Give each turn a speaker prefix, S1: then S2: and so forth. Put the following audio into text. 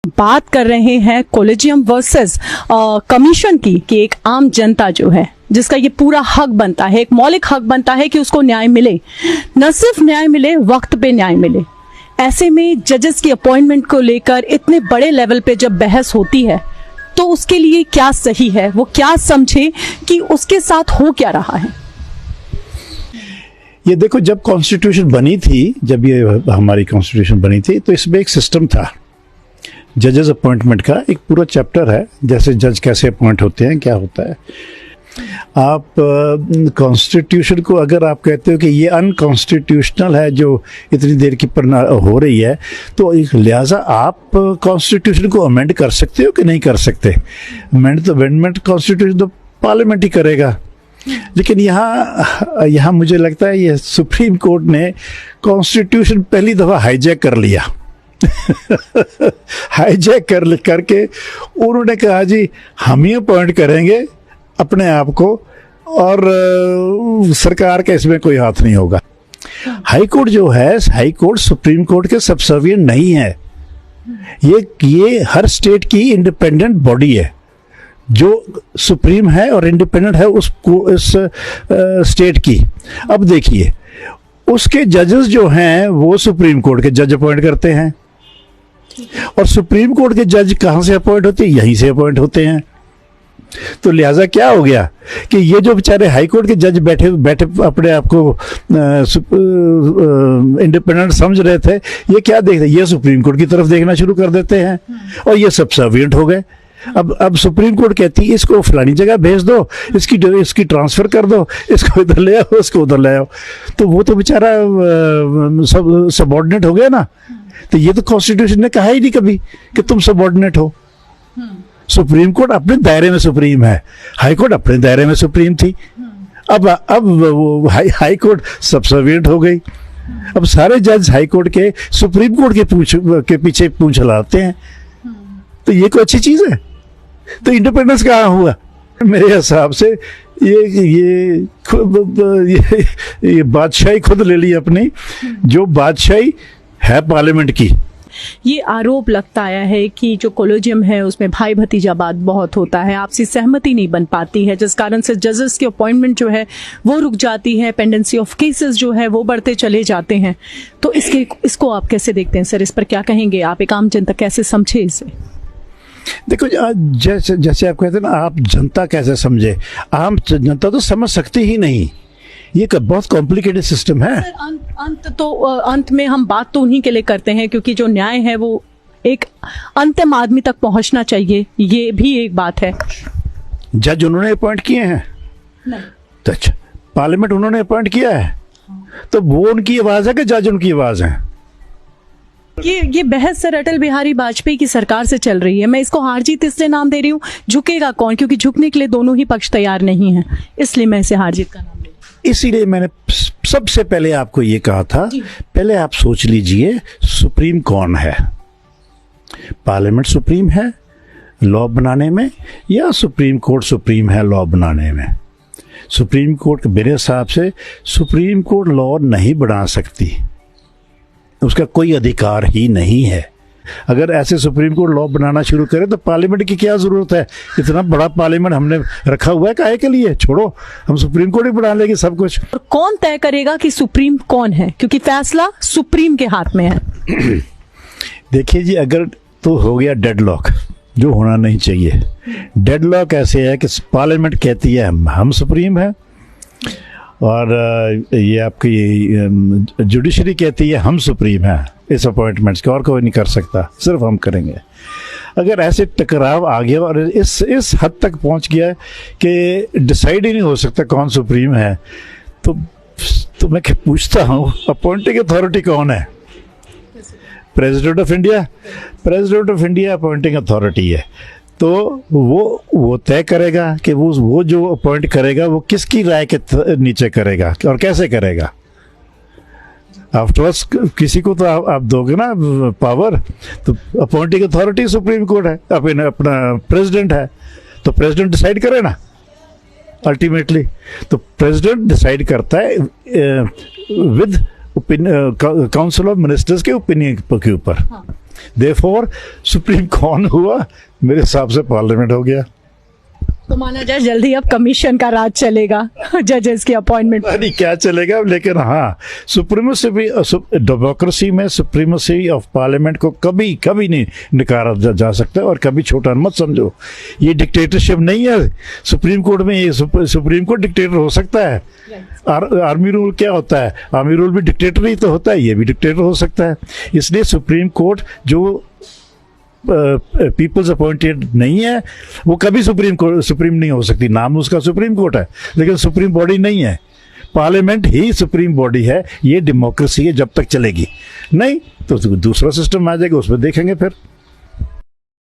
S1: बात कर रहे हैं कॉलेजियम वर्सेस कमीशन की कि एक आम जनता जो है जिसका ये पूरा हक बनता है, एक मौलिक हक बनता है कि उसको न्याय मिले, न सिर्फ न्याय मिले, वक्त पे न्याय मिले। ऐसे में जजेस की अपॉइंटमेंट को लेकर इतने बड़े लेवल पे जब बहस होती है तो उसके लिए क्या सही है, वो क्या समझे कि उसके साथ हो क्या रहा है।
S2: ये देखो, जब कॉन्स्टिट्यूशन बनी थी, जब ये हमारी कॉन्स्टिट्यूशन बनी थी, तो इसमें एक सिस्टम था जजेस अपॉइंटमेंट का, एक पूरा चैप्टर है, जैसे जज कैसे अपॉइंट होते हैं, क्या होता है। आप कॉन्स्टिट्यूशन को अगर आप कहते हो कि ये अनकॉन्स्टिट्यूशनल है जो इतनी देर की हो रही है, तो लिहाजा आप कॉन्स्टिट्यूशन को अमेंड कर सकते हो कि नहीं कर सकते। अमेंडमेंट कॉन्स्टिट्यूशन तो पार्लियामेंट ही करेगा। लेकिन यहाँ मुझे लगता है ये सुप्रीम कोर्ट ने कॉन्स्टिट्यूशन पहली दफा हाईजैक कर लिया। हाईजैक करके उन्होंने कहा जी हम ही अपॉइंट करेंगे अपने आप को, और सरकार का इसमें कोई हाथ नहीं होगा। हाई कोर्ट जो है, हाई कोर्ट सुप्रीम कोर्ट के सबसर्विएंट नहीं है। ये हर स्टेट की इंडिपेंडेंट बॉडी है जो सुप्रीम है और इंडिपेंडेंट है उस स्टेट की। अब देखिए, उसके जजेस जो हैं वो सुप्रीम कोर्ट के जज अपॉइंट करते हैं, और सुप्रीम कोर्ट के जज कहां से अपॉइंट होते हैं? यहीं से अपॉइंट होते हैं। तो लिहाजा क्या हो गया कि ये जो बेचारे हाई कोर्ट के जज बैठे अपने आप को इंडिपेंडेंट समझ रहे थे, ये क्या देखते, ये सुप्रीम कोर्ट की तरफ देखना शुरू कर देते हैं और ये सबसर्विएंट हो गए। अब सुप्रीम कोर्ट कहती है इसको फलानी जगह भेज दो, इसकी ट्रांसफर कर दो, इसको इधर ले आओ, उसको उधर ले आओ, तो वो तो बेचारा सबऑर्डिनेट हो गया ना। तो ये तो कॉन्स्टिट्यूशन ने कहा ही नहीं कभी कि तुम सबऑर्डिनेट हो। सुप्रीम कोर्ट अपने दायरे में सुप्रीम है, हाई कोर्ट अपने दायरे में सुप्रीम थी। अब वो हाई कोर्ट सबसर्विएंट हो गई। अब सारे जज हाई कोर्ट के सुप्रीम कोर्ट के पीछे पूंछ हिलाते हैं। तो ये कोई अच्छी चीज है? तो इंडिपेंडेंस कहाँ हुआ? मेरे हिसाब से ये बादशाही खुद ले ली अपनी, जो बादशाही है पार्लियामेंट की।
S1: ये आरोप लगता आया है कि जो कॉलेजियम है उसमें भाई भतीजावाद बहुत होता है, आपसी सहमति नहीं बन पाती है, जिस कारण से जजेस की अपॉइंटमेंट जो है वो रुक जाती है, पेंडेंसी ऑफ केसेस जो है वो बढ़ते चले जाते हैं। तो इसको आप कैसे देखते हैं सर? इस पर क्या कहेंगे आप? एक आम जनता कैसे समझे इसे?
S2: देखो, जैसे आप कहते हैं ना, आप जनता कैसे समझे? आम जनता तो समझ सकती ही नहीं। ये बहुत कॉम्प्लिकेटेड सिस्टम है।
S1: अंत में हम बात तो उन्हीं के लिए करते हैं क्योंकि जो न्याय है वो एक अंतिम आदमी तक पहुंचना चाहिए, ये भी एक बात है।
S2: जज उन्होंने अपॉइंट किए हैं नहीं। तो अच्छा, पार्लियामेंट उन्होंने अपॉइंट किया है, तो वो उनकी आवाज है कि जज उनकी आवाज है?
S1: ये बहस सर अटल बिहारी वाजपेयी की सरकार से चल रही है। मैं इसको हार जीत इसलिए नाम दे रही हूँ, झुकेगा कौन? क्योंकि झुकने के लिए दोनों ही पक्ष तैयार नहीं है, इसलिए मैं इसे हार जीत का नाम दे रही हूँ।
S2: इसीलिए मैंने सबसे पहले आपको ये कहा था, पहले आप सोच लीजिए सुप्रीम कौन है। पार्लियामेंट सुप्रीम है लॉ बनाने में, या सुप्रीम कोर्ट सुप्रीम है लॉ बनाने में? सुप्रीम कोर्ट, मेरे हिसाब से सुप्रीम कोर्ट लॉ नहीं बना सकती, उसका कोई अधिकार ही नहीं है। अगर ऐसे सुप्रीम कोर्ट लॉ बनाना शुरू करे तो पार्लियामेंट की क्या जरूरत है? इतना बड़ा पार्लियामेंट हमने रखा हुआ है काहे के लिए? छोड़ो, हम सुप्रीम कोर्ट ही बना लेंगे सब कुछ।
S1: और कौन तय करेगा कि सुप्रीम कौन है? क्योंकि फैसला सुप्रीम के हाथ में है।
S2: देखिए जी, अगर तो हो गया डेडलॉक, जो होना नहीं चाहिए। डेडलॉक ऐसे है कि पार्लियामेंट कहती है हम सुप्रीम है, और ये आपकी जुडिशरी कहती है हम सुप्रीम है इस अपॉइंटमेंट्स के, और कोई नहीं कर सकता, सिर्फ हम करेंगे। अगर ऐसे टकराव आ गया और इस हद तक पहुंच गया कि डिसाइड ही नहीं हो सकता कौन सुप्रीम है, तो मैं पूछता हूँ अपॉइंटिंग अथॉरिटी कौन है? President of India. President of India appointing authority है, तो वो तय करेगा कि वो जो अपॉइंट करेगा वो किसकी राय के नीचे करेगा और कैसे करेगा। आफ्टर किसी को तो आप दोगे ना पावर, तो अपॉइंटिंग अथॉरिटी सुप्रीम कोर्ट है, अपना प्रेसिडेंट है, तो प्रेसिडेंट डिसाइड करे ना अल्टीमेटली। तो प्रेसिडेंट डिसाइड करता है विद काउंसिल ऑफ मिनिस्टर्स के ओपिनियन के ऊपर। देयरफॉर सुप्रीम कौन हुआ? मेरे हिसाब से पार्लियामेंट हो गया।
S1: तो माना जाए जल्दी अब कमीशन का राज चलेगा जजेस की अपॉइंटमेंट।
S2: नहीं क्या चलेगा, लेकिन हाँ, सुप्रीमेसी भी, डेमोक्रेसी में सुप्रीमेसी ऑफ पार्लियामेंट को कभी कभी नहीं नकारा जा सकता, और कभी छोटा मत समझो। ये डिक्टेटरशिप नहीं है। सुप्रीम कोर्ट में ये सुप्रीम कोर्ट डिक्टेटर हो सकता है। आर्मी रूल क्या होता है? आर्मी रूल भी डिक्टेटर ही तो होता है, ये भी डिक्टेटर हो सकता है। इसलिए सुप्रीम कोर्ट जो पीपल्स अपॉइंटेड नहीं है, वो कभी सुप्रीम नहीं हो सकती। नाम उसका सुप्रीम कोर्ट है, लेकिन सुप्रीम बॉडी नहीं है। पार्लियामेंट ही सुप्रीम बॉडी है। ये डेमोक्रेसी है जब तक चलेगी, नहीं तो दूसरा सिस्टम आ जाएगा, उसमें देखेंगे फिर।